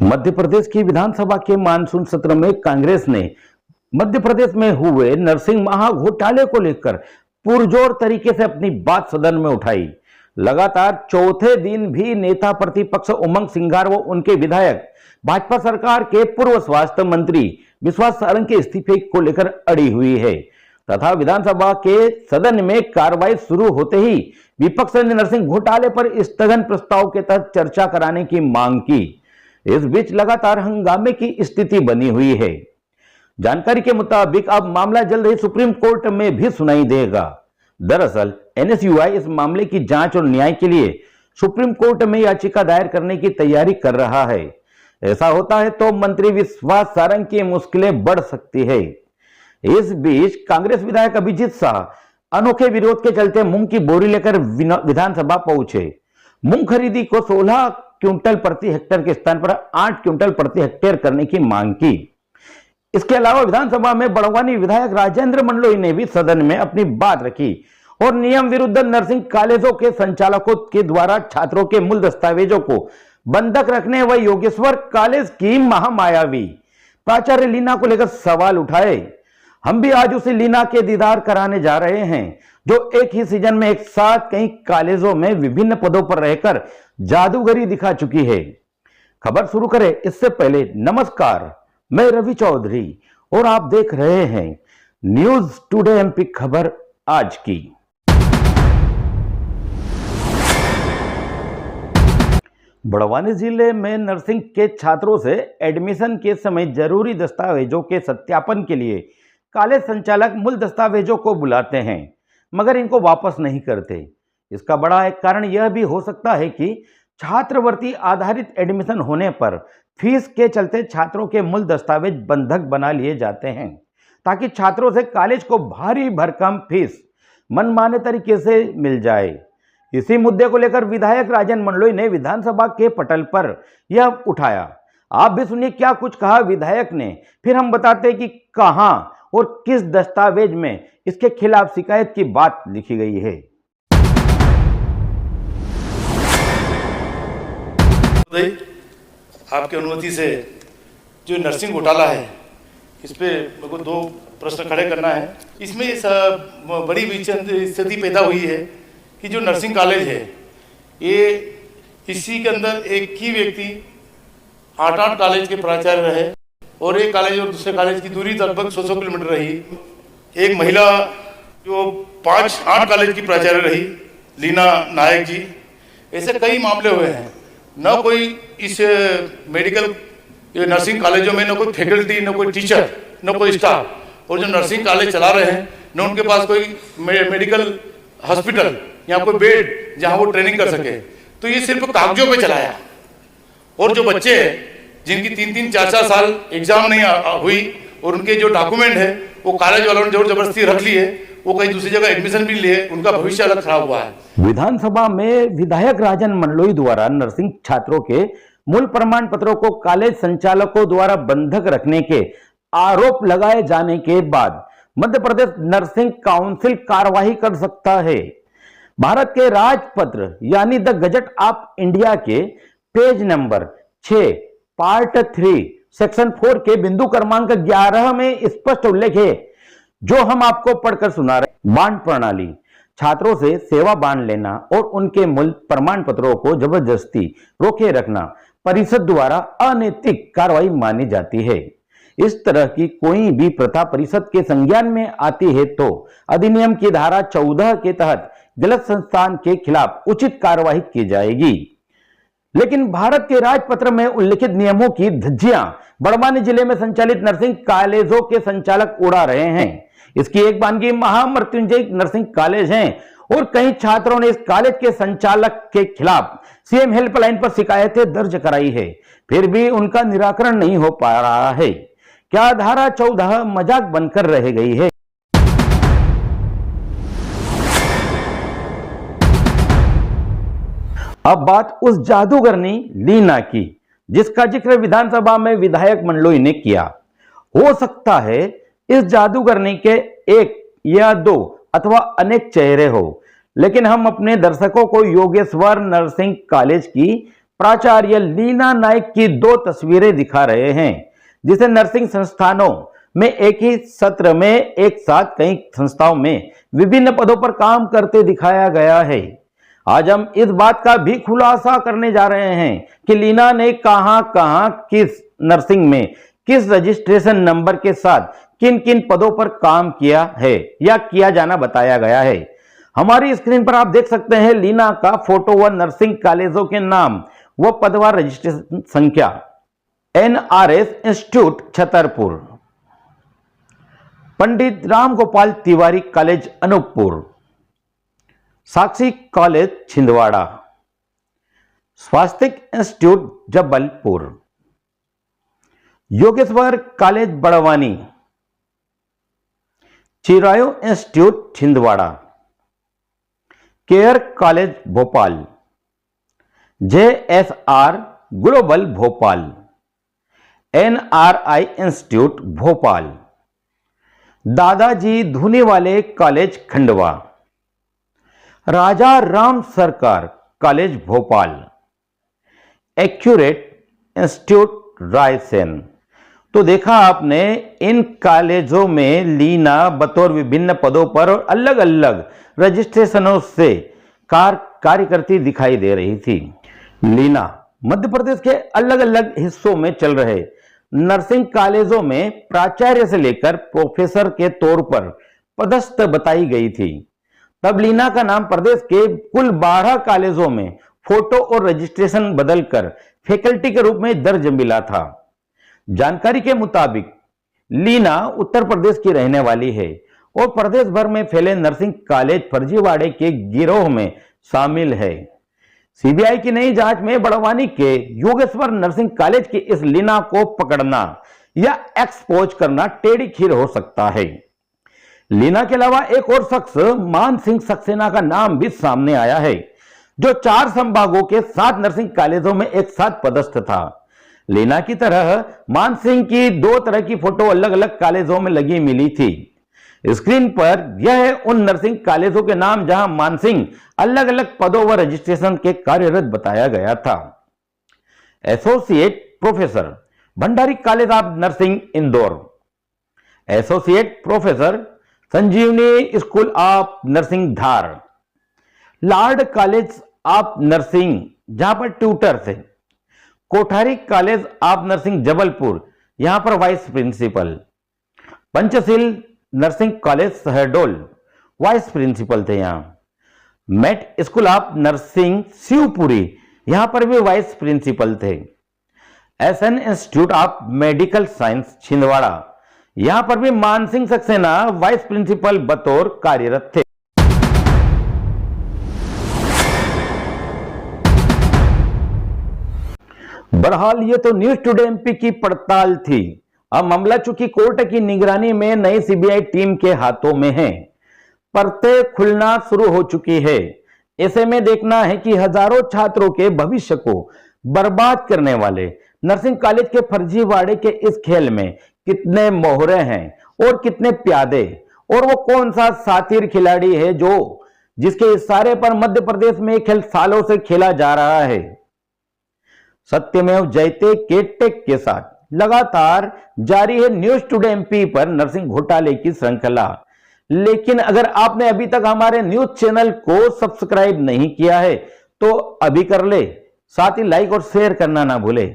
मध्य प्रदेश की विधानसभा के मानसून सत्र में कांग्रेस ने मध्य प्रदेश में हुए नरसिंह महाघोटाले को लेकर पुरजोर तरीके से अपनी बात सदन में उठाई। लगातार चौथे दिन भी नेता प्रतिपक्ष उमंग सिंघार व उनके विधायक भाजपा सरकार के पूर्व स्वास्थ्य मंत्री विश्वास सारंग के इस्तीफे को लेकर अड़ी हुई है तथा विधानसभा के सदन में कार्रवाई शुरू होते ही विपक्ष ने नरसिंह घोटाले पर स्थगन प्रस्ताव के तहत चर्चा कराने की मांग की। इस बीच लगातार हंगामे की स्थिति बनी हुई है। जानकारी के मुताबिक अब मामला जल्द ही सुप्रीम कोर्ट में भी सुनाई देगा। दरअसल एनएसयूआई इस मामले की जांच और न्याय के लिए सुप्रीम कोर्ट में याचिका दायर करने की तैयारी कर रहा है। ऐसा होता है तो मंत्री विश्वास सारंग की मुश्किलें बढ़ सकती है। इस बीच कांग्रेस विधायक अभिजीत शाह अनोखे विरोध के चलते मूंग की बोरी लेकर विधानसभा पहुंचे। मूंग खरीदी को 16 क्विंटल प्रति हेक्टेयर के स्थान पर 8 क्विंटल प्रति हेक्टेयर करने की मांग की। इसके अलावा विधानसभा में बड़वानी विधायक राजेंद्र मंडलोई ने भी सदन में अपनी बात रखी और नियम विरुद्ध नर्सिंग कॉलेजों के संचालकों के द्वारा छात्रों के मूल दस्तावेजों को बंधक रखने व योगेश्वर कॉलेज की महामायावी प्राचार्य लीना को लेकर सवाल उठाए। हम भी आज उसी लीना के दीदार कराने जा रहे हैं जो एक ही सीजन में एक साथ कई कॉलेजों में विभिन्न पदों पर रहकर जादूगरी दिखा चुकी है। खबर शुरू करें इससे पहले नमस्कार, मैं रवि चौधरी और आप देख रहे हैं न्यूज टुडे एमपी खबर आज की। बड़वानी जिले में नर्सिंग के छात्रों से एडमिशन के समय जरूरी दस्तावेजों के सत्यापन के लिए कॉलेज संचालक मूल दस्तावेजों को बुलाते हैं मगर इनको वापस नहीं करते। इसका बड़ा एक कारण यह भी हो सकता है कि छात्रवृत्ति आधारित एडमिशन होने पर फीस के चलते छात्रों के मूल दस्तावेज बंधक बना लिए जाते हैं ताकि छात्रों से कॉलेज को भारी भरकम फीस मनमाने तरीके से मिल जाए। इसी मुद्दे को लेकर विधायक राजेंद्र मंडलोई ने विधानसभा के पटल पर यह उठाया। आप भी सुनिए क्या कुछ कहा विधायक ने, फिर हम बताते हैं कि कहां और किस दस्तावेज में इसके खिलाफ शिकायत की बात लिखी गई है। आपकी अनुमति से जो नर्सिंग घोटाला है इस पे मेरे को 2 प्रश्न खड़े करना है। इसमें बड़ी स्थिति पैदा हुई है कि जो नर्सिंग कॉलेज है ये इसी के अंदर एक ही व्यक्ति 8 कॉलेज के प्राचार्य रहे और एक कॉलेज और दूसरे कॉलेज की दूरी लगभग 100 किलोमीटर रही। एक महिला जो 8 कॉलेज की प्राचार्य रही, लीना नायक जी। ऐसे कई मामले हुए हैं। न कोई इस मेडिकल नर्सिंग कॉलेजों में न कोई फैकल्टी, न कोई टीचर, न कोई स्टाफ, और जो नर्सिंग कॉलेज चला रहे हैं न उनके पास कोई मेडिकल हॉस्पिटल या कोई बेड जहां वो ट्रेनिंग कर सके। तो ये सिर्फ कागजों पे चलाया और जो बच्चे जिनकी 3-3, 4-4 साल एग्जाम नहीं हुई और उनके जो डॉक्यूमेंट है वो कॉलेज वालों ने जोर जबरदस्ती रख लिए, वो कहीं दूसरी जगह एडमिशन भी लिए, उनका भविष्य अलग खराब हुआ है। विधानसभा में विधायक राजेंद्र मंडलोई द्वारा नर्सिंग छात्रों के मूल प्रमाण पत्रों को कॉलेज संचालकों द्वारा बंधक रखने के आरोप लगाए जाने के बाद मध्य प्रदेश नर्सिंग काउंसिल कार्रवाई कर सकता है। भारत के राजपत्र यानी द गजट ऑफ इंडिया के पेज नंबर 6 पार्ट 3 सेक्शन 4 के बिंदु क्रमांक 11 में स्पष्ट उल्लेख है जो हम आपको पढ़कर सुना रहे। बांड प्रणाली, छात्रों से सेवा बांड लेना और उनके मूल प्रमाण पत्रों को जबरदस्ती रोके रखना परिषद द्वारा अनैतिक कार्रवाई मानी जाती है। इस तरह की कोई भी प्रथा परिषद के संज्ञान में आती है तो अधिनियम की धारा 14 के तहत गलत संस्थान के खिलाफ उचित कार्रवाई की जाएगी। लेकिन भारत के राजपत्र में उल्लिखित नियमों की धज्जियां बड़वानी जिले में संचालित नर्सिंग कॉलेजों के संचालक उड़ा रहे हैं। इसकी एक बानगी महामृत्युंजय नर्सिंग कॉलेज है और कई छात्रों ने इस कॉलेज के संचालक के खिलाफ सीएम हेल्पलाइन पर शिकायतें दर्ज कराई है, फिर भी उनका निराकरण नहीं हो पा रहा है। क्या धारा 14 मजाक बनकर रह गई है? अब बात उस जादूगरनी लीना की जिसका जिक्र विधानसभा में विधायक मंडलोई ने किया। हो सकता है इस जादूगरनी के 1 या 2 अथवा अनेक चेहरे हो, लेकिन हम अपने दर्शकों को योगेश्वर नर्सिंग कॉलेज की प्राचार्य लीना नायक की 2 तस्वीरें दिखा रहे हैं, जिसे नर्सिंग संस्थानों में एक ही सत्र में एक साथ कई संस्थाओं में विभिन्न पदों पर काम करते दिखाया गया है। आज हम इस बात का भी खुलासा करने जा रहे हैं कि लीना ने कहां किस नर्सिंग में किस रजिस्ट्रेशन नंबर के साथ किन किन पदों पर काम किया है या किया जाना बताया गया है। हमारी स्क्रीन पर आप देख सकते हैं लीना का फोटो व नर्सिंग कॉलेजों के नाम व पदवार रजिस्ट्रेशन संख्या। NRS institute Chhatarpur, Pandit Ram Gopal Tiwari college Anuppur, Sakshi college Chhindwara, Swastik institute Jabalpur, Yogeshwar college Barwani, Chirayu institute Chhindwara, care college Bhopal, JSR global Bhopal, NRI institute Bhopal, Dadaji Dhuniwale college Khandwa, Raja Ram Sarkar college Bhopal, accurate institute Raisen. तो देखा आपने, इन कॉलेजों में लीना बतौर विभिन्न पदों पर और अलग अलग रजिस्ट्रेशनों से कार्य करती दिखाई दे रही थी। लीना मध्य प्रदेश के अलग अलग हिस्सों में चल रहे नर्सिंग कॉलेजों में प्राचार्य से लेकर प्रोफेसर के तौर पर पदस्थ बताई गई थी। तब लीना का नाम प्रदेश के कुल 12 कॉलेजों में फोटो और रजिस्ट्रेशन बदलकर फैकल्टी के रूप में दर्ज मिला था। जानकारी के मुताबिक लीना उत्तर प्रदेश की रहने वाली है और प्रदेश भर में फैले नर्सिंग कॉलेज फर्जीवाड़े के गिरोह में शामिल है। सीबीआई की नई जांच में बड़वानी के योगेश्वर नर्सिंग कॉलेज की इस लीना को पकड़ना या एक्सपोज करना टेढ़ी खीर हो सकता है। लीना के अलावा एक और शख्स मान सिंह सक्सेना का नाम भी सामने आया है, जो 4 संभागों के 7 नर्सिंग कॉलेजों में एक साथ पदस्थ था। लीना की तरह मान सिंह की 2 तरह की फोटो अलग अलग कॉलेजों में लगी मिली थी। स्क्रीन पर यह है उन नर्सिंग कॉलेजों के नाम जहां मान सिंह अलग अलग पदों व रजिस्ट्रेशन के कार्यरत बताया गया था। Associate professor Bhandari college of nursing Indore, associate professor Sanjeevani school of nursing Dhar, lord college of nursing जहां पर ट्यूटर थे, Kothari college of nursing Jabalpur, यहां पर vice principal, Panchsheel nursing college Shahdol, vice principal थे यहां, Met school of nursing Shivpuri, यहां पर भी वाइस प्रिंसिपल थे, SN institute of medical science Chhindwara, यहां पर भी मानसिंह सक्सेना वाइस प्रिंसिपल बतौर कार्यरत थे। बहरहाल ये तो न्यूज टुडे MP की पड़ताल थी। अब मामला चूंकि कोर्ट की निगरानी में नई CBI टीम के हाथों में है, परतें खुलना शुरू हो चुकी है। ऐसे में देखना है कि हजारों छात्रों के भविष्य को बर्बाद करने वाले नर्सिंग कॉलेज के फर्जीवाड़े के इस खेल में कितने मोहरे हैं और कितने प्यादे, और वो कौन सा सातिर खिलाड़ी है जो जिसके इशारे पर मध्य प्रदेश में खेल सालों से खेला जा रहा है। सत्यमेव जयते के टेक के साथ लगातार जारी है न्यूज टुडे MP पर नर्सिंग घोटाले की श्रृंखला। लेकिन अगर आपने अभी तक हमारे न्यूज चैनल को सब्सक्राइब नहीं किया है तो अभी कर ले, साथ ही लाइक और शेयर करना ना भूले।